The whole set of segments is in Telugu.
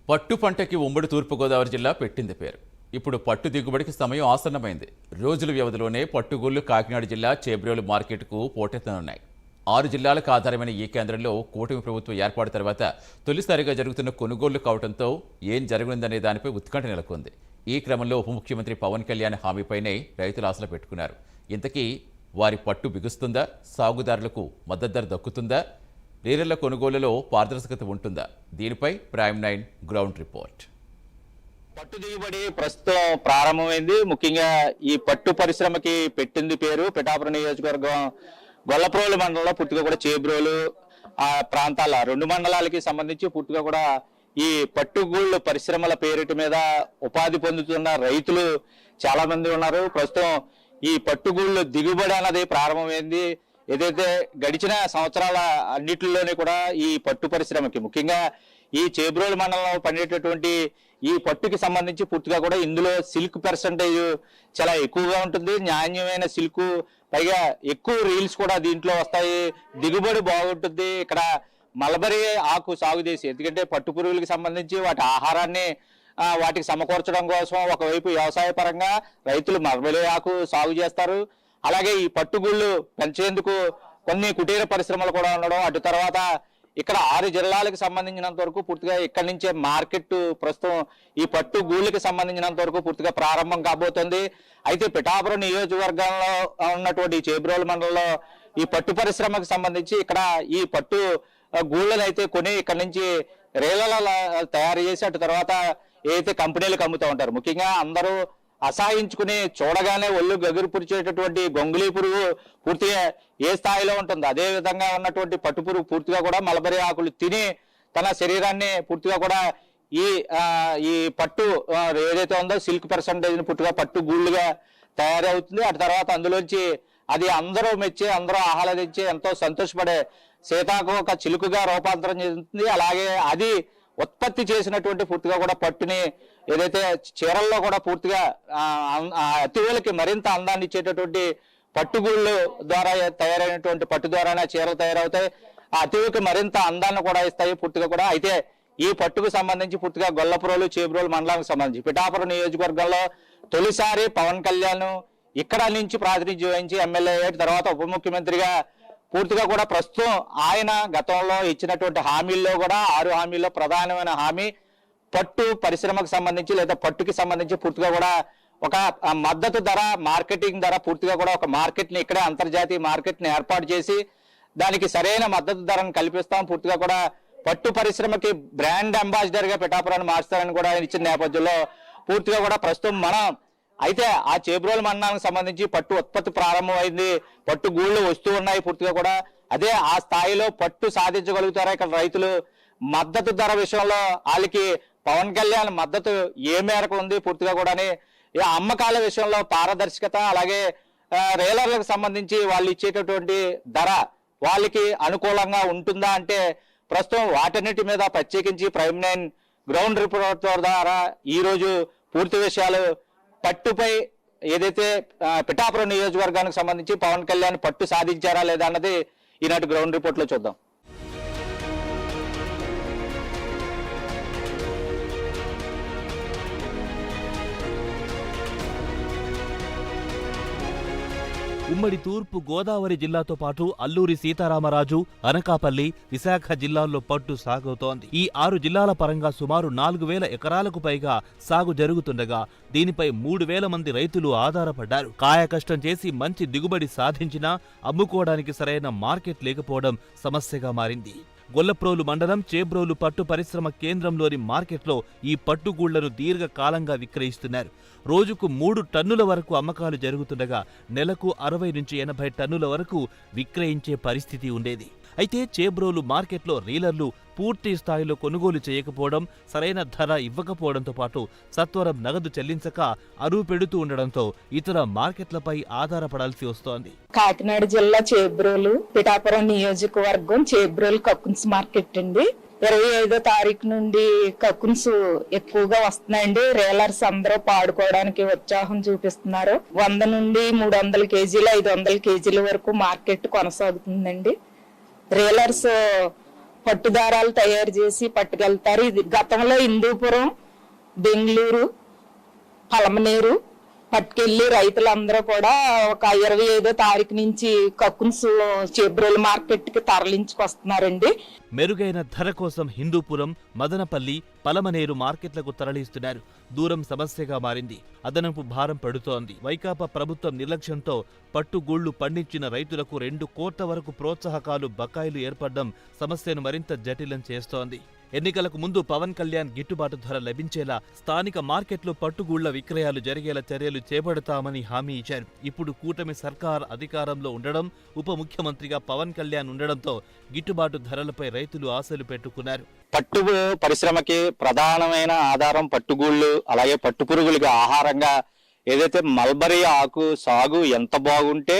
పట్టు పంటకి ఉమ్మడి తూర్పుగోదావరి జిల్లా పెట్టింది పేరు. ఇప్పుడు పట్టు దిగుబడికి సమయం ఆసన్నమైంది. రోజుల వ్యవధిలోనే పట్టుగూళ్లు కాకినాడ జిల్లా చేబ్రోలు మార్కెట్కు పోటెత్తనున్నాయి. 6 జిల్లాలకు ఆధారమైన ఈ కేంద్రంలో కూటమి ప్రభుత్వం ఏర్పాటు తర్వాత తొలిసారిగా జరుగుతున్న కొనుగోళ్లు కావడంతో ఏం జరగనుందనే దానిపై ఉత్కంఠ నెలకొంది. ఈ క్రమంలో ఉప ముఖ్యమంత్రి పవన్ కళ్యాణ్ హామీపైనే రైతులు ఆశలు పెట్టుకున్నారు. ఇంతకీ వారి పట్టు బిగుస్తుందా? సాగుదారులకు మద్దతు ధర దక్కుతుందా? రీలర్ల కొనుగోలులో పారదర్శకత ఉంటుందా? దీనిపై ప్రైమ్ 9 గ్రౌండ్ రిపోర్ట్. పట్టు దిగుబడి ప్రస్తుతం ప్రారంభమైంది. ముఖ్యంగా ఈ పట్టు పరిశ్రమకి పెట్టింది పేరు. పిఠాపురం నియోజకవర్గం గొల్లప్రోలు మండలంలో పూర్తిగా కూడా చేబ్రోలు ఆ ప్రాంతాల 2 మండలాలకి సంబంధించి పూర్తిగా కూడా ఈ పట్టుగూళ్ళు పరిశ్రమల పేరిట మీద ఉపాధి పొందుతున్న రైతులు చాలా మంది ఉన్నారు. ప్రస్తుతం ఈ పట్టుగూళ్ళు దిగుబడి అన్నది ప్రారంభమైంది. ఏదైతే గడిచిన సంవత్సరాల అన్నిటిలోనే కూడా ఈ పట్టు పరిశ్రమకి ముఖ్యంగా ఈ చేబ్రోలు మండలంలో పండేటటువంటి ఈ పట్టుకి సంబంధించి పూర్తిగా కూడా ఇందులో సిల్క్ పర్సంటేజ్ చాలా ఎక్కువగా ఉంటుంది. నాణ్యమైన సిల్క్, పైగా ఎక్కువ రీల్స్ కూడా దీంట్లో వస్తాయి. దిగుబడి బాగుంటుంది. ఇక్కడ మల్బరీ ఆకు సాగు చేసి, ఎందుకంటే పట్టు పురుగులకు సంబంధించి వాటి ఆహారాన్ని వాటికి సమకూర్చడం కోసం ఒకవైపు వ్యవసాయ పరంగా రైతులు మల్బరీ ఆకు సాగు చేస్తారు. అలాగే ఈ పట్టుగూళ్ళు పెంచేందుకు కొన్ని కుటీర పరిశ్రమలు కూడా ఉండడం, అటు తర్వాత ఇక్కడ 6 జిల్లాలకు సంబంధించినంత వరకు పూర్తిగా ఇక్కడి నుంచే మార్కెట్ ప్రస్తుతం ఈ పట్టు గూళ్ళకి సంబంధించినంత వరకు పూర్తిగా ప్రారంభం కాబోతుంది. అయితే పిఠాపురం నియోజకవర్గంలో ఉన్నటువంటి చేబ్రోలు మండలంలో ఈ పట్టు పరిశ్రమకు సంబంధించి ఇక్కడ ఈ పట్టు గూళ్ళను అయితే కొని ఇక్కడి నుంచి రేళ్లలో తయారు చేసి అటు తర్వాత ఏదైతే కంపెనీలకు అమ్ముతూ ఉంటారు. ముఖ్యంగా అందరూ అసహించుకుని చూడగానే ఒళ్ళు గగురుపురిచేటటువంటి గొంగులీ పురుగు పూర్తిగా ఏ స్థాయిలో ఉంటుందో అదే విధంగా ఉన్నటువంటి పట్టు పురుగు పూర్తిగా కూడా మల్బరీ ఆకులు తిని తన శరీరాన్ని పూర్తిగా కూడా ఈ పట్టు ఏదైతే ఉందో సిల్క్ పర్సంటేజ్ పూర్తిగా పట్టు గూళ్ళుగా తయారవుతుంది. అటు తర్వాత అందులోంచి అది అందరూ మెచ్చి అందరూ ఆహ్లాదించి ఎంతో సంతోషపడే సీతాకోక చిలుకగా రూపాంతరం చెందుతుంది. అలాగే అది ఉత్పత్తి చేసినటువంటి పూర్తిగా కూడా పట్టుని ఏదైతే చీరల్లో కూడా పూర్తిగా అతివేలకి మరింత అందాన్ని ఇచ్చేటటువంటి పట్టుగూళ్ళు ద్వారా తయారైనటువంటి పట్టు ద్వారానే చీరలు తయారవుతాయి. ఆ అతివేలకి మరింత అందాన్ని కూడా ఇస్తాయి పూర్తిగా కూడా. అయితే ఈ పట్టుకు సంబంధించి పూర్తిగా గొల్లప్రోలు చేబ్రోలు మండలానికి సంబంధించి పిఠాపురం నియోజకవర్గంలో తొలిసారి పవన్ కళ్యాణ్ ఇక్కడ నుంచి ప్రాతినిధ్యం వహించి ఎమ్మెల్యే తర్వాత ఉప ముఖ్యమంత్రిగా పూర్తిగా కూడా ప్రస్తుతం ఆయన గతంలో ఇచ్చినటువంటి హామీల్లో కూడా 6 హామీల్లో ప్రధానమైన హామీ పట్టు పరిశ్రమకు సంబంధించి లేదా పట్టుకి సంబంధించి పూర్తిగా కూడా ఒక మద్దతు ధర, మార్కెటింగ్ ధర, పూర్తిగా కూడా ఒక మార్కెట్ని ఇక్కడే అంతర్జాతీయ మార్కెట్ని ఏర్పాటు చేసి దానికి సరైన మద్దతు ధరను కల్పిస్తాం. పూర్తిగా కూడా పట్టు పరిశ్రమకి బ్రాండ్ అంబాసిడర్ గా పిఠాపురాన్ని మార్చుతారని కూడా ఆయన ఇచ్చిన నేపథ్యంలో పూర్తిగా కూడా ప్రస్తుతం మనం అయితే ఆ చేబ్రోలు మండలానికి సంబంధించి పట్టు ఉత్పత్తి ప్రారంభమైంది. పట్టు గూళ్ళు వస్తూ ఉన్నాయి. పూర్తిగా కూడా అదే ఆ స్థాయిలో పట్టు సాధించగలుగుతారా ఇక్కడ రైతులు? మద్దతు ధర విషయంలో వాళ్ళకి పవన్ కళ్యాణ్ మద్దతు ఏ మేరకు ఉంది? పూర్తిగా కూడా అమ్మకాల విషయంలో పారదర్శకత, అలాగే రేలర్లకు సంబంధించి వాళ్ళు ఇచ్చేటటువంటి ధర వాళ్ళకి అనుకూలంగా ఉంటుందా అంటే ప్రస్తుతం వాటన్నిటి మీద ప్రత్యేకించి ప్రైమ్ 9 గ్రౌండ్ రిపోర్ట్ ద్వారా ఈ రోజు పూర్తి విషయాలు పట్టుపై ఏదైతే పిఠాపురం నియోజకవర్గానికి సంబంధించి పవన్ కళ్యాణ్ పట్టు సాధించారా లేదా అన్నది ఈనాటి గ్రౌండ్ రిపోర్ట్ లో చూద్దాం. ఉమ్మడి తూర్పు గోదావరి జిల్లాతో పాటు అల్లూరి సీతారామరాజు, అనకాపల్లి, విశాఖ జిల్లాల్లో పట్టు సాగవుతోంది. ఈ 6 జిల్లాల పరంగా సుమారు 4000 ఎకరాలకు పైగా సాగు జరుగుతుండగా దీనిపై 3000 మంది రైతులు ఆధారపడ్డారు. కాయకష్టం చేసి మంచి దిగుబడి సాధించినా అమ్ముకోవడానికి సరైన మార్కెట్ లేకపోవడం సమస్యగా మారింది. గొల్లప్రోలు మండలం చేబ్రోలు పట్టు పరిశ్రమ కేంద్రంలోని మార్కెట్లో ఈ పట్టుగూళ్లను దీర్ఘకాలంగా విక్రయిస్తున్నారు. రోజుకు 3 టన్నుల వరకు అమ్మకాలు జరుగుతుండగా నెలకు 60 నుంచి 80 టన్నుల వరకు విక్రయించే పరిస్థితి ఉండేది. అయితే చేబ్రోలు మార్కెట్లో రీలర్లు పూర్తి స్థాయిలో కొనుగోలు చేయకపోవడం, సరైన ధర ఇవ్వకపోవడంతో పాటు సత్వరం నగదు చెల్లించక అరువు పెడుతూ ఉండడంతో ఇతర మార్కెట్లపై ఆధారపడాల్సి వస్తోంది. కాకినాడ జిల్లా చేబ్రోలు పిఠాపురం నియోజకవర్గం చేబ్రోలు కక్కున్స్ మార్కెట్ అండి. 25వ తారీఖు నుండి కక్కున్స్ ఎక్కువగా వస్తున్నాయండి. రేలర్స్ అందరూ పాడుకోవడానికి ఉత్సాహం చూపిస్తున్నారు. 100 నుండి 300 కేజీలు 500 కేజీల వరకు మార్కెట్ కొనసాగుతుందండి. రేలర్స్ పట్టు దారాలు తయారు చేసి పట్టుకెళ్తారు. ఇది గతంలో హిందూపురం, బెంగళూరు, పలమనేరు పట్టుకెళ్లి రైతులందరూ కూడా ఒక 25వ తారీఖు నుంచి కక్కున్స్ చేబ్రోలు మార్కెట్ కి తరలించుకొస్తున్నారండి. మెరుగైన ధర కోసం హిందూపురం, మదనపల్లి, పలమనేరు మార్కెట్లకు తరలిస్తున్నారు. దూరం సమస్యగా మారింది. అదనపు భారం పడుతోంది. వైకాపా ప్రభుత్వం నిర్లక్ష్యంతో పట్టుగూళ్లు పండించిన రైతులకు 2 కోట్ల వరకు ప్రోత్సాహకాలు, బకాయిలు ఏర్పడడం సమస్యను మరింత జటిలం చేస్తోంది. ఎన్నికలకు ముందు పవన్ కళ్యాణ్ గిట్టుబాటు ధర లభించేలా స్థానిక మార్కెట్లో పట్టుగూళ్ల విక్రయాలు జరిగేలా చర్యలు చేపడతామని హామీ ఇచ్చారు. ఇప్పుడు కూటమి సర్కార్ అధికారంలో ఉండడం, ఉప ముఖ్యమంత్రిగా పవన్ కళ్యాణ్ ఉండడంతో గిట్టుబాటు ధరలపై రైతులు ఆశలు పెట్టుకున్నారు. పట్టు పరిశ్రమకి ప్రధానమైన ఆధారం పట్టుగూళ్ళు, అలాగే పట్టు పురుగులకి ఆహారంగా ఏదైతే మల్బరీ ఆకు సాగు ఎంత బాగుంటే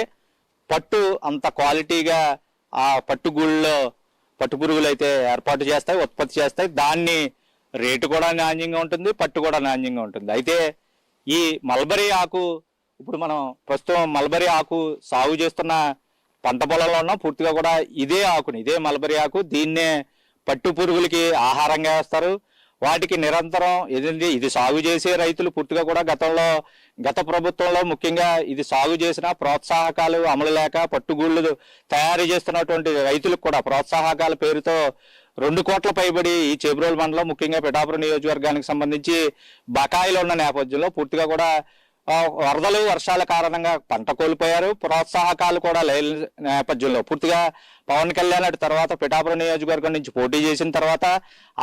పట్టు అంత క్వాలిటీగా ఆ పట్టుగూళ్ళలో పట్టు పురుగులు అయితే ఏర్పాటు చేస్తాయి, ఉత్పత్తి చేస్తాయి. దాన్ని రేటు కూడా నాణ్యంగా ఉంటుంది, పట్టు కూడా నాణ్యంగా ఉంటుంది. అయితే ఈ మల్బరీ ఆకు ఇప్పుడు మనం ప్రస్తుతం మల్బరీ ఆకు సాగు చేస్తున్న పంట పొలంలో ఉన్నాం. పూర్తిగా కూడా ఇదే ఆకుని, ఇదే మల్బరీ ఆకు, దీన్నే పట్టు పురుగులకి ఆహారంగా వేస్తారు. వాటికి నిరంతరం ఇది సాగు చేసే రైతులు పూర్తిగా కూడా గత ప్రభుత్వంలో ముఖ్యంగా ఇది సాగు చేసిన ప్రోత్సాహకాలు అమలు లేక పట్టుగూళ్ళు తయారు చేస్తున్నటువంటి రైతులకు కూడా ప్రోత్సాహకాల పేరుతో 2 కోట్ల పైబడి ఈ చేబ్రోలు మండలం, ముఖ్యంగా పిఠాపురం నియోజకవర్గానికి సంబంధించి బకాయిలు ఉన్న నేపథ్యంలో పూర్తిగా కూడా వరదలు, వర్షాల కారణంగా పంట కోల్పోయారు. ప్రోత్సాహకాలు కూడా లేని నేపథ్యంలో పూర్తిగా పవన్ కళ్యాణ్ అటు తర్వాత పిఠాపురం నియోజకవర్గం నుంచి పోటీ చేసిన తర్వాత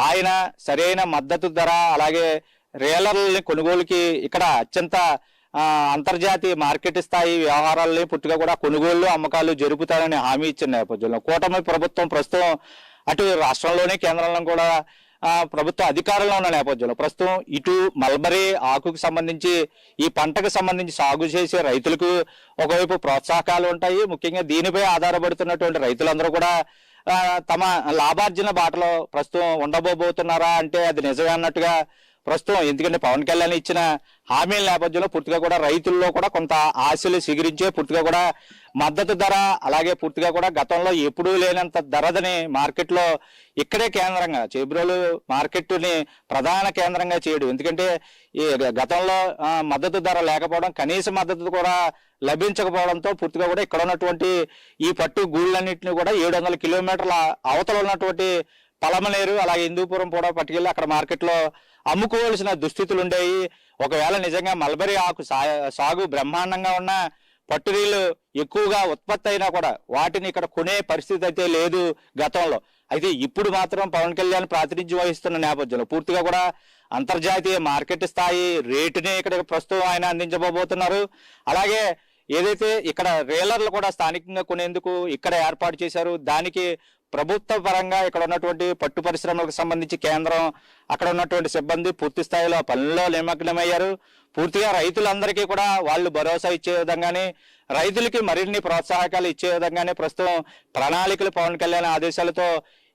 ఆయన సరైన మద్దతు ధర, అలాగే రేలర్లని కొనుగోలుకి ఇక్కడ అత్యంత అంతర్జాతీయ మార్కెట్ స్థాయి వ్యవహారాలని పూర్తిగా కూడా కొనుగోళ్లు, అమ్మకాలు జరుపుతారని హామీ ఇచ్చిన నేపథ్యంలో కూటమి ప్రభుత్వం ప్రస్తుతం అటు రాష్ట్రంలోనే కేంద్రంలో కూడా ప్రభుత్వ అధికారంలో ఉన్న నేపథ్యంలో ప్రస్తుతం ఇటు మల్బరీ ఆకుకు సంబంధించి ఈ పంటకు సంబంధించి సాగు చేసే రైతులకు ఒకవైపు ప్రోత్సాహకాలు ఉంటాయి. ముఖ్యంగా దీనిపై ఆధారపడుతున్నటువంటి రైతులందరూ కూడా తమ లాభార్జన బాటలో ప్రస్తుతం ఉండబోతున్నారా అంటే అది నిజమే అన్నట్టుగా ప్రస్తుతం, ఎందుకంటే పవన్ కళ్యాణ్ ఇచ్చిన హామీల నేపథ్యంలో పూర్తిగా కూడా రైతుల్లో కూడా కొంత ఆశలు సిగిరించే పూర్తిగా కూడా మద్దతు ధర, అలాగే పూర్తిగా కూడా గతంలో ఎప్పుడూ లేనంత ధరదని మార్కెట్లో ఇక్కడే కేంద్రంగా చేబ్రోలు మార్కెట్ని ప్రధాన కేంద్రంగా చేయడం. ఎందుకంటే ఈ గతంలో మద్దతు ధర లేకపోవడం, కనీస మద్దతు కూడా లభించకపోవడంతో పూర్తిగా కూడా ఇక్కడ ఉన్నటువంటి ఈ పట్టు గూళ్ళన్నింటినీ కూడా 700 కిలోమీటర్ల అవతల ఉన్నటువంటి పలమనేరు, అలాగే హిందూపురం కూడా పట్టుకెళ్ళి అక్కడ మార్కెట్లో అమ్ముకోవాల్సిన దుస్థితులు ఉండేవి. ఒకవేళ నిజంగా మల్బరీ ఆకు సాగు బ్రహ్మాండంగా ఉన్న పట్టురీలు ఎక్కువగా ఉత్పత్తి అయినా కూడా వాటిని ఇక్కడ కొనే పరిస్థితి అయితే లేదు గతంలో. అయితే ఇప్పుడు మాత్రం పవన్ కళ్యాణ్ ప్రాతినిధ్యం వహిస్తున్న నేపథ్యంలో పూర్తిగా కూడా అంతర్జాతీయ మార్కెట్ స్థాయి రేటుని ఇక్కడ ప్రస్తుతం ఆయన అందించబోతున్నారు. అలాగే ఏదైతే ఇక్కడ రేలర్లు కూడా స్థానికంగా కొనేందుకు ఇక్కడ ఏర్పాటు చేశారు. దానికి ప్రభుత్వ పరంగా ఇక్కడ ఉన్నటువంటి పట్టు పరిశ్రమలకు సంబంధించి కేంద్రం, అక్కడ ఉన్నటువంటి సిబ్బంది పూర్తి స్థాయిలో పనుల్లో నిమగ్నమయ్యారు. పూర్తిగా రైతులందరికీ కూడా వాళ్ళు భరోసా ఇచ్చే విధంగానే, రైతులకి మరిన్ని ప్రోత్సాహకాలు ఇచ్చే విధంగానే ప్రస్తుతం ప్రణాళికలు పవన్ కళ్యాణ్ ఆదేశాలతో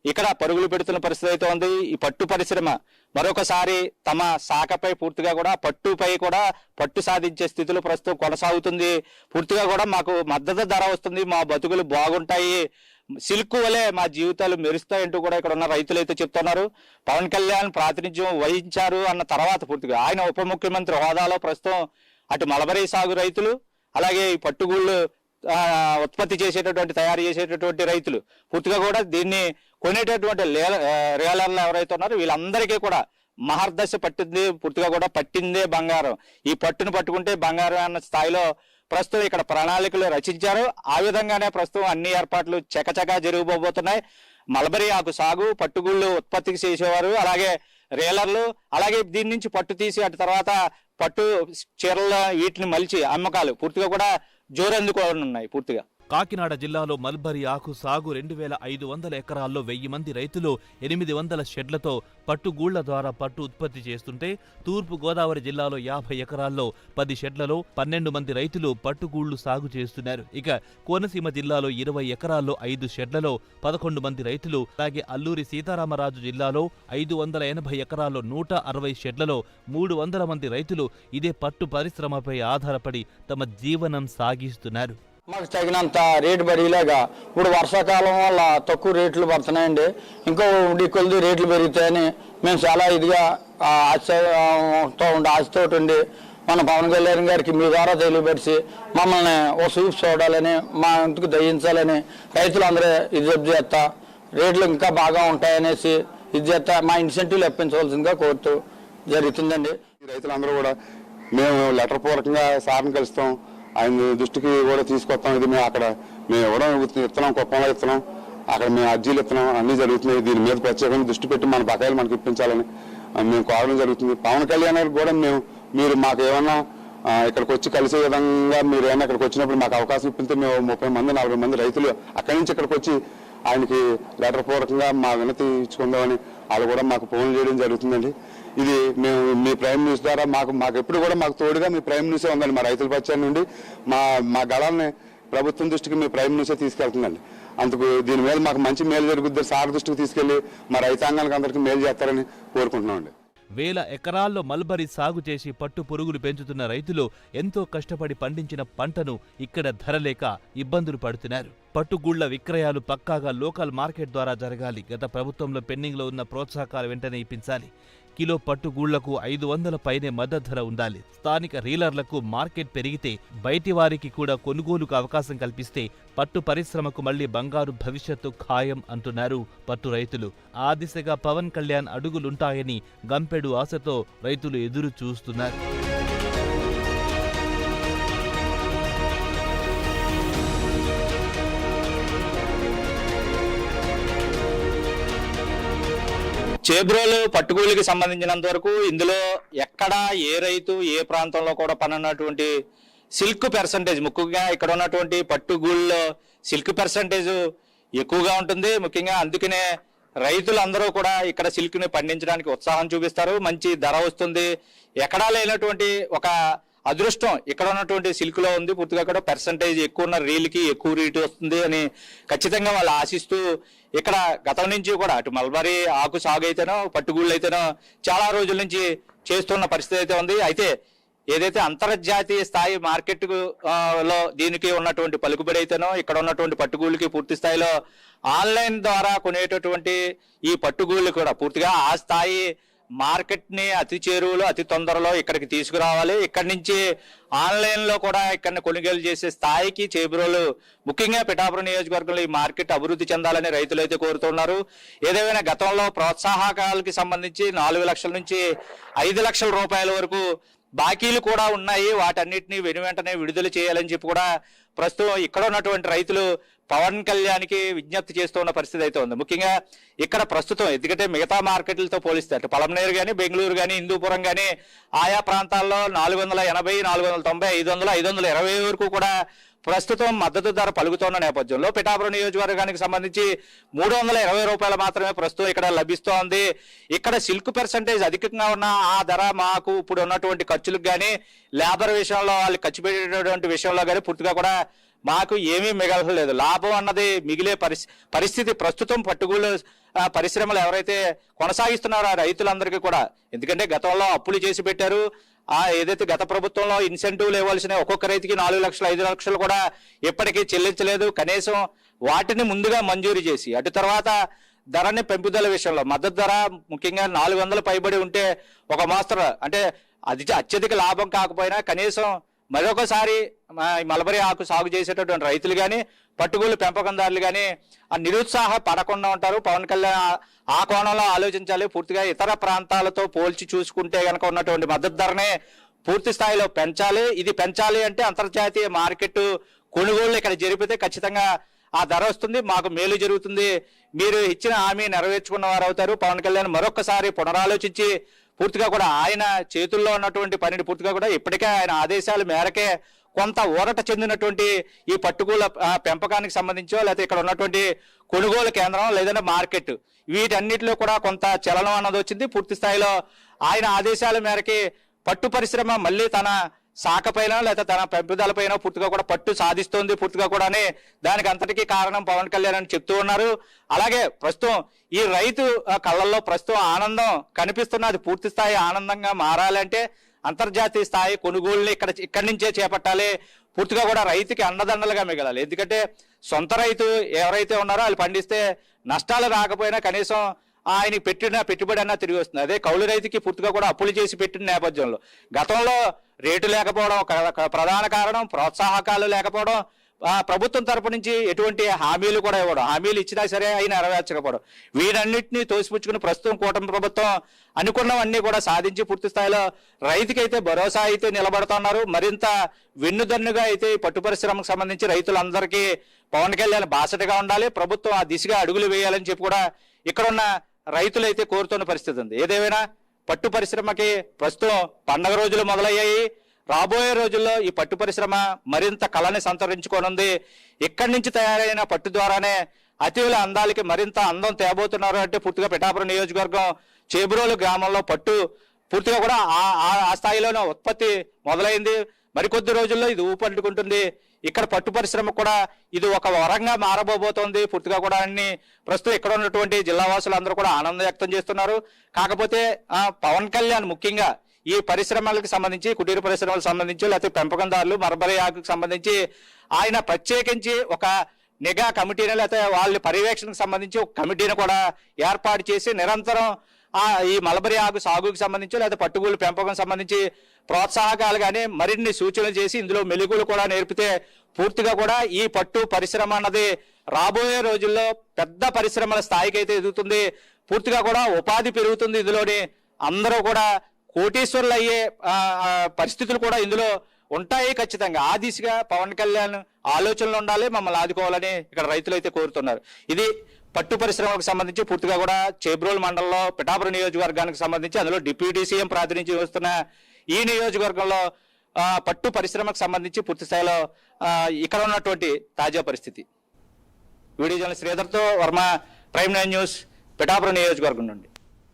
ఇక్కడ పరుగులు పెడుతున్న పరిస్థితి అయితే ఉంది. ఈ పట్టు పరిశ్రమ మరొకసారి తమ శాఖపై పూర్తిగా కూడా పట్టుపై కూడా పట్టు సాధించే స్థితిలో ప్రస్తుతం కొనసాగుతుంది. పూర్తిగా కూడా మాకు మద్దతు ధర వస్తుంది, మా బతుకులు బాగుంటాయి, సిల్క్ వలె మా జీవితాలు మెరుస్తాయంటూ కూడా ఇక్కడ ఉన్న రైతులు అయితే చెప్తున్నారు. పవన్ కళ్యాణ్ ప్రాతినిధ్యం వహించారు అన్న తర్వాత పూర్తిగా ఆయన ఉప ముఖ్యమంత్రి హోదాలో ప్రస్తుతం అటు మల్బరీ సాగు రైతులు, అలాగే ఈ పట్టుగూళ్ళు ఉత్పత్తి చేసేటటువంటి, తయారు చేసేటటువంటి రైతులు పూర్తిగా కూడా దీన్ని కొనేటటువంటి రేలర్లు ఎవరైతే ఉన్నారో వీళ్ళందరికీ కూడా మహర్దశ పట్టింది. పూర్తిగా కూడా పట్టిందే బంగారం, ఈ పట్టును పట్టుకుంటే బంగారం అన్న స్థాయిలో ప్రస్తుతం ఇక్కడ ప్రణాళికలు రచించారు. ఆ విధంగానే ప్రస్తుతం అన్ని ఏర్పాట్లు చకచకా జరగబోతున్నాయి. మల్బరీ ఆకు సాగు, పట్టుగూళ్ళు ఉత్పత్తికి చేసేవారు, అలాగే రేలర్లు, అలాగే దీని నుంచి పట్టు తీసి అటు తర్వాత పట్టు చీరల వీటిని మలిచి అమ్మకాలు పూర్తిగా కూడా జోరందుకోనున్నాయి. పూర్తిగా కాకినాడ జిల్లాలో మల్బరీ ఆకు సాగు 2500 ఎకరాల్లో 1000 మంది రైతులు 800 షెడ్లతో పట్టుగూళ్ల ద్వారా పట్టు ఉత్పత్తి చేస్తుంటే, తూర్పు గోదావరి జిల్లాలో 50 ఎకరాల్లో 10 షెడ్లలో 12 మంది రైతులు పట్టుగూళ్లు సాగు చేస్తున్నారు. ఇక కోనసీమ జిల్లాలో 20 ఎకరాల్లో 5 షెడ్లలో 11 మంది రైతులు, అలాగే అల్లూరి సీతారామరాజు జిల్లాలో 580 ఎకరాల్లో 160 షెడ్లలో 300 మంది రైతులు ఇదే పట్టు పరిశ్రమపై ఆధారపడి తమ జీవనం సాగిస్తున్నారు. మాకు తగినంత రేటు పడేలాగా ఇప్పుడు వర్షాకాలం వల్ల తక్కువ రేట్లు పడుతున్నాయండి. ఇంకో కొద్ది రేట్లు పెరుగుతాయని మేము చాలా ఇదిగా ఆశతో ఉండి మన పవన్ కళ్యాణ్ గారికి మీ ద్వారా తెలియపరిచి మమ్మల్ని ఓ చూపు చూడాలని, మా ఇంటికి దయించాలని రైతులందరూ ఇది చేస్తా రేట్లు ఇంకా బాగా ఉంటాయనేసి ఇది చేస్తా మా ఇన్సెంటివ్లు ఇప్పించవలసిందిగా కోరుతూ జరుగుతుందండి. రైతులందరూ కూడా మేము లెటర్ పూర్వకంగా సార్ని కలుస్తాం, ఆయన దృష్టికి కూడా తీసుకొస్తాం. ఇది మేము అక్కడ మేము ఇవ్వడం ఇస్తున్నాం, కుప్పంలో ఇస్తున్నాం, అక్కడ మేము అర్జీలు ఇస్తున్నాం, అన్నీ జరుగుతున్నాయి. దీని మీద ప్రత్యేకంగా దృష్టి పెట్టి మన బకాయిలు మనకి ఇప్పించాలని మేము కోరడం జరుగుతుంది. పవన్ కళ్యాణ్ గారికి కూడా మీరు మాకు ఏమన్నా ఇక్కడికి వచ్చి కలిసే విధంగా మీరు ఏమైనా ఇక్కడికి వచ్చినప్పుడు మాకు అవకాశం ఇప్పితే మేము 30 మంది 40 మంది రైతులు అక్కడి నుంచి ఇక్కడికి వచ్చి ఆయనకి లెటర్ పూర్వకంగా మా వినతి ఇచ్చుకుందామని వాళ్ళు కూడా మాకు ఫోన్ చేయడం జరుగుతుందండి. ఇది మేము మీ ప్రైమ్ న్యూస్ ద్వారా మాకు ఎప్పుడు కూడా మాకు తోడుగా మీ ప్రైమ్ న్యూసే ఉందండి. మా రైతుల పక్షాన్ని నుండి మా గళాలని ప్రభుత్వం దృష్టికి మీ ప్రైమ్ న్యూసే తీసుకెళ్తుందండి. అందుకు దీని మీద మాకు మంచి మేలు జరుగుద్ది. సార్ దృష్టికి తీసుకెళ్లి మా రైతాంగానికి అందరికీ మేలు చేస్తారని కోరుకుంటున్నామండి. వేల ఎకరాల్లో మల్బరీ సాగు చేసి పట్టు పురుగులు పెంచుతున్న రైతులు ఎంతో కష్టపడి పండించిన పంటను ఇక్కడ ధర లేక ఇబ్బందులు పడుతున్నారు. పట్టుగూళ్ల విక్రయాలు పక్కాగా లోకల్ మార్కెట్ ద్వారా జరగాలి. గత ప్రభుత్వంలో పెండింగ్లో ఉన్న ప్రోత్సాహకాలు వెంటనే ఇప్పించాలి. కిలో పట్టుగూళ్లకు 500 పైనే మద్దతు ధర ఉండాలి. స్థానిక రీలర్లకు మార్కెట్ పెరిగితే బయటి వారికి కూడా కొనుగోలుకు అవకాశం కల్పిస్తే పట్టు పరిశ్రమకు మళ్లీ బంగారు భవిష్యత్తు ఖాయం అంటున్నారు పట్టు రైతులు. ఆ దిశగా పవన్ కళ్యాణ్ అడుగులుంటాయని గంపెడు ఆశతో రైతులు ఎదురు చూస్తున్నారు. చేబ్రోలు పట్టుకూలికి సంబంధించినంత వరకు ఇందులో ఎక్కడ ఏ రైతు ఏ ప్రాంతంలో కూడా పన్నటువంటి సిల్క్ పర్సంటేజ్, ముఖ్యంగా ఇక్కడ ఉన్నటువంటి పట్టుగూళ్ళలో సిల్క్ పర్సంటేజ్ ఎక్కువగా ఉంటుంది. ముఖ్యంగా అందుకనే రైతులందరూ కూడా ఇక్కడ సిల్క్ ని పండించడానికి ఉత్సాహం చూపిస్తారు. మంచి ధర వస్తుంది. ఎక్కడా లేనటువంటి ఒక అదృష్టం ఇక్కడ ఉన్నటువంటి సిల్క్ లో ఉంది. పూర్తిగా కూడా పర్సంటేజ్ ఎక్కువ ఉన్న రీల్కి ఎక్కువ రేటు వస్తుంది అని ఖచ్చితంగా వాళ్ళు ఆశిస్తూ ఇక్కడ గతం నుంచి కూడా అటు మల్బరీ ఆకు సాగు అయితేనో పట్టుగూళ్ళు అయితేనో చాలా రోజుల నుంచి చేస్తున్న పరిస్థితి అయితే ఉంది. అయితే ఏదైతే అంతర్జాతీయ స్థాయి మార్కెట్ లో దీనికి ఉన్నటువంటి పలుకుబడి అయితేనో ఇక్కడ ఉన్నటువంటి పట్టుగూళ్ళకి పూర్తి స్థాయిలో ఆన్లైన్ ద్వారా కొనేటటువంటి ఈ పట్టుగూళ్ళు కూడా పూర్తిగా ఆ స్థాయి మార్కెట్ ని అతి చేరువలో అతి తొందరలో ఇక్కడికి తీసుకురావాలి. ఇక్కడి నుంచి ఆన్లైన్ లో కూడా ఇక్కడ కొనుగోలు చేసే స్థాయికి చేబ్రోలు ముఖ్యంగా పిఠాపురం నియోజకవర్గంలో ఈ మార్కెట్ అభివృద్ధి చెందాలని రైతులు అయితే కోరుతున్నారు. ఏదేమైనా గతంలో ప్రోత్సాహకాలకి సంబంధించి 4 లక్షల నుంచి 5 లక్షల రూపాయల వరకు బాకీలు కూడా ఉన్నాయి. వాటన్నిటిని వెనువెంటనే విడుదల చేయాలని చెప్పి కూడా ప్రస్తుతం ఇక్కడ ఉన్నటువంటి రైతులు పవన్ కళ్యాణ్కి విజ్ఞప్తి చేస్తున్న పరిస్థితి అయితే ఉంది. ముఖ్యంగా ఇక్కడ ప్రస్తుతం ఎందుకంటే మిగతా మార్కెట్లతో పోలిస్తే అటు పలమనేరు కానీ బెంగళూరు కానీ హిందూపురం కానీ ఆయా ప్రాంతాల్లో 480, 490, 500, 520 వరకు కూడా ప్రస్తుతం మద్దతు ధర పలుకుతున్న నేపథ్యంలో పిఠాపురం నియోజకవర్గానికి సంబంధించి 320 రూపాయలు మాత్రమే ప్రస్తుతం ఇక్కడ లభిస్తోంది. ఇక్కడ సిల్క్ పర్సంటేజ్ అధికంగా ఉన్న ఆ ధర మాకు ఇప్పుడు ఉన్నటువంటి ఖర్చులకు కానీ లేబర్ విషయంలో వాళ్ళు ఖర్చు పెట్టేటువంటి విషయంలో కానీ పూర్తిగా కూడా మాకు ఏమీ మిగలలేదు. లాభం అన్నది మిగిలే పరిస్థితి ప్రస్తుతం పట్టుగూళ్ళు పరిశ్రమలు ఎవరైతే కొనసాగిస్తున్నారో ఆ రైతులందరికీ కూడా, ఎందుకంటే గతంలో అప్పులు చేసి పెట్టారు. ఏదైతే గత ప్రభుత్వంలో ఇన్సెంటివ్లు ఇవ్వాల్సిన ఒక్కొక్క రైతుకి 4 లక్షలు 5 లక్షలు కూడా ఇప్పటికీ చెల్లించలేదు. కనీసం వాటిని ముందుగా మంజూరు చేసి అటు తర్వాత ధరని పెంపుదల విషయంలో మద్దతు ధర ముఖ్యంగా 400 పైబడి ఉంటే ఒక మోస్తరు అంటే అది అత్యధిక లాభం కాకపోయినా కనీసం మరొకసారి మల్బరీ ఆకు సాగు చేసేటటువంటి రైతులు కానీ పట్టుగూళ్ళు పెంపకందారులు కానీ ఆ నిరుత్సాహ పడకుండా ఉంటారు. పవన్ కళ్యాణ్ ఆ కోణంలో ఆలోచించాలి. పూర్తిగా ఇతర ప్రాంతాలతో పోల్చి చూసుకుంటే కనుక ఉన్నటువంటి మద్దతు ధరనే పూర్తి స్థాయిలో పెంచాలి. ఇది పెంచాలి అంటే అంతర్జాతీయ మార్కెట్ కొనుగోళ్లు ఇక్కడ జరిపితే ఖచ్చితంగా ఆ ధర వస్తుంది, మాకు మేలు జరుగుతుంది. మీరు ఇచ్చిన హామీ నెరవేర్చుకున్న వారు అవుతారు. పవన్ కళ్యాణ్ మరొకసారి పునరాలోచించి పూర్తిగా కూడా ఆయన చేతుల్లో ఉన్నటువంటి పనిని పూర్తిగా కూడా ఇప్పటికే ఆయన ఆదేశాల మేరకే కొంత ఊరట చెందినటువంటి ఈ పట్టుగూళ్ళ పెంపకానికి సంబంధించో లేకపోతే ఇక్కడ ఉన్నటువంటి కొనుగోలు కేంద్రం లేదంటే మార్కెట్ వీటన్నిటిలో కూడా కొంత చలనం అన్నది వచ్చింది. పూర్తి స్థాయిలో ఆయన ఆదేశాల మేరకి పట్టు పరిశ్రమ మళ్ళీ తన శాఖ పైన లేదా తన పెంపుదల పైన పూర్తిగా కూడా పట్టు సాధిస్తోంది. పూర్తిగా కూడా దానికి అంతటికీ కారణం పవన్ కళ్యాణ్ అని చెప్తూ ఉన్నారు. అలాగే ప్రస్తుతం ఈ రైతు కళ్ళల్లో ప్రస్తుతం ఆనందం కనిపిస్తున్నది. పూర్తి స్థాయి ఆనందంగా మారాలంటే అంతర్జాతీయ స్థాయి కొనుగోళ్లు ఇక్కడి నుంచే చేపట్టాలి. పూర్తిగా కూడా రైతుకి అండదండలుగా మిగలాలి. ఎందుకంటే సొంత రైతు ఎవరైతే ఉన్నారో వాళ్ళు పండిస్తే నష్టాలు రాకపోయినా కనీసం ఆయనకి పెట్టిన పెట్టుబడి అన్నా తిరిగి వస్తుంది. అదే కౌలు రైతుకి పూర్తిగా కూడా అప్పులు చేసి పెట్టిన నేపథ్యంలో గతంలో రేటు లేకపోవడం ప్రధాన కారణం, ప్రోత్సాహకాలు లేకపోవడం, ప్రభుత్వం తరపు నుంచి ఎటువంటి హామీలు కూడా ఇవ్వడం, హామీలు ఇచ్చినా సరే ఆయన నెరవేర్చకపోవడం, వీటన్నిటిని తోసిపుచ్చుకుని ప్రస్తుతం కూటమి ప్రభుత్వం అనుకున్నవన్నీ కూడా సాధించి పూర్తి స్థాయిలో రైతుకైతే భరోసా అయితే నిలబడుతున్నారు. మరింత వెన్నుదన్నుగా అయితే ఈ పట్టు పరిశ్రమకు సంబంధించి రైతులందరికీ పవన్ కళ్యాణ్ బాసటగా ఉండాలి, ప్రభుత్వం ఆ దిశగా అడుగులు వేయాలని చెప్పి కూడా ఇక్కడున్న రైతులు అయితే కోరుతున్న పరిస్థితి ఉంది. ఏదేమైనా పట్టు పరిశ్రమకి ప్రస్తుతం పండగ రోజులు మొదలయ్యాయి. రాబోయే రోజుల్లో ఈ పట్టు పరిశ్రమ మరింత కళని సంతరించుకోనుంది. ఇక్కడి నుంచి తయారైన పట్టు ద్వారానే అతివుల అందాలకి మరింత అందం తేబోతున్నారు. అంటే పూర్తిగా పిఠాపురం నియోజకవర్గం చేబ్రోలు గ్రామంలో పట్టు పూర్తిగా కూడా ఆ స్థాయిలోనే ఉత్పత్తి మొదలైంది. మరికొద్ది రోజుల్లో ఇది ఊపంటుకుంటుంది. ఇక్కడ పట్టు పరిశ్రమ కూడా ఇది ఒక వరంగా మారబోతోంది. పూర్తిగా కూడా అన్ని ప్రస్తుతం ఇక్కడ ఉన్నటువంటి జిల్లా వాసులందరూ కూడా ఆనందం వ్యక్తం చేస్తున్నారు. కాకపోతే పవన్ కళ్యాణ్ ముఖ్యంగా ఈ పరిశ్రమలకు సంబంధించి, కుటీర పరిశ్రమలకు సంబంధించి, లేకపోతే పెంపకందారులు, మర్బరీ ఆకుకు సంబంధించి ఆయన ప్రత్యేకించి ఒక నిఘా కమిటీని లేకపోతే వాళ్ళ పర్యవేక్షణకు సంబంధించి ఒక కమిటీని కూడా ఏర్పాటు చేసి నిరంతరం ఈ మల్బరీ ఆకు సాగుకు సంబంధించి లేదా పట్టుగూలు పెంపకం సంబంధించి ప్రోత్సాహకాలు కానీ మరిన్ని సూచనలు చేసి ఇందులో మెలుగులు కూడా నేర్పితే పూర్తిగా కూడా ఈ పట్టు పరిశ్రమ అన్నది రాబోయే రోజుల్లో పెద్ద పరిశ్రమల స్థాయికి అయితే ఎదుగుతుంది. పూర్తిగా కూడా ఉపాధి పెరుగుతుంది. ఇందులోని అందరూ కూడా కోటీశ్వరులు అయ్యే పరిస్థితులు కూడా ఇందులో ఉంటాయి ఖచ్చితంగా. ఆ దిశగా పవన్ కళ్యాణ్ ఆలోచనలు ఉండాలి, మమ్మల్ని ఆదుకోవాలని ఇక్కడ రైతులు అయితే కోరుతున్నారు. ఇది పట్టు పరిశ్రమకు సంబంధించి పూర్తిగా కూడా చేబ్రోలు మండలంలో పిఠాపురం నియోజకవర్గానికి సంబంధించి అందులో డిప్యూటీ సీఎం ప్రాతినిధ్యం వస్తున్న ఈ నియోజకవర్గంలో పట్టు పరిశ్రమకు సంబంధించి పూర్తి స్థాయిలో ఇక్కడ ఉన్నటువంటి తాజా పరిస్థితి. వీడియో జర్నలిస్ట్ శ్రీధర్తో వర్మ, ప్రైమ్ 9 న్యూస్, పిఠాపురం నియోజకవర్గం నుండి.